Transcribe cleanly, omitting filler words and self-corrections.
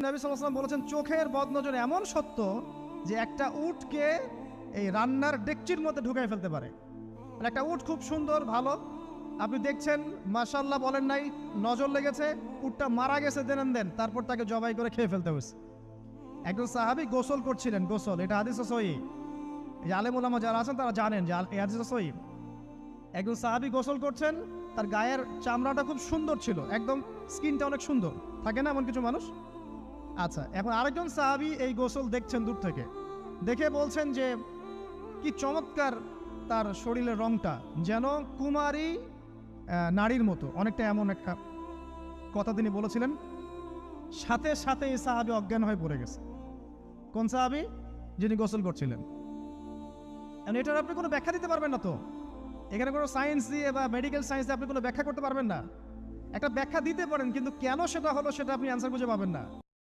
নবী সাল্লাল্লাহু আলাইহি ওয়াসাল্লাম বলেছেন চোখের বদনজর এমন সত্য যে একটা উটকে এই রান্নার ডেকচির মধ্যে ঢুকাই ফেলতে পারে। মানে একটা উট খুব সুন্দর ভালো, আপনি দেখছেন মাশাআল্লাহ বলেন নাই, নজর লেগেছে, উটটা মারা গেছে দেন তারপর তাকে জবাই করে খেয়ে ফেলতে হয়েছে। একজন সাহাবী গোসল করছিলেন, গোসল, এটা হাদিস সহিহ, এই আলেম ওলামা যারা আছেন তারা জানেন যে এই হাদিস সহিহ। একজন সাহাবী গোসল করছেন, তার গায়ের চামড়াটা খুব সুন্দর ছিল, একদম স্কিনটা অনেক সুন্দর থাকে না এমন কিছু মানুষ। আচ্ছা, এখন আরেকজন সাহাবী এই গোসল দেখছেন দূর থেকে, দেখে বলছেন যে কি চমৎকার তার শরীরের রংটা, যেন কুমারী নারীর মতো, অনেকটা এমন একটা কথা তিনি বলেছিলেন। সাথে সাথে এই সাহাবী অজ্ঞান হয়ে পড়ে গেছে। কোন সাহাবী? যিনি গোসল করছিলেন। এটার আপনি কোনো ব্যাখ্যা দিতে পারবেন না তো, এখানে কোনো সায়েন্স দিয়ে বা মেডিকেল সায়েন্স দিয়ে আপনি কোনো ব্যাখ্যা করতে পারবেন না। একটা ব্যাখ্যা দিতে পারেন, কিন্তু কেন সেটা হলো সেটা আপনি অ্যান্সার খুঁজে পাবেন না।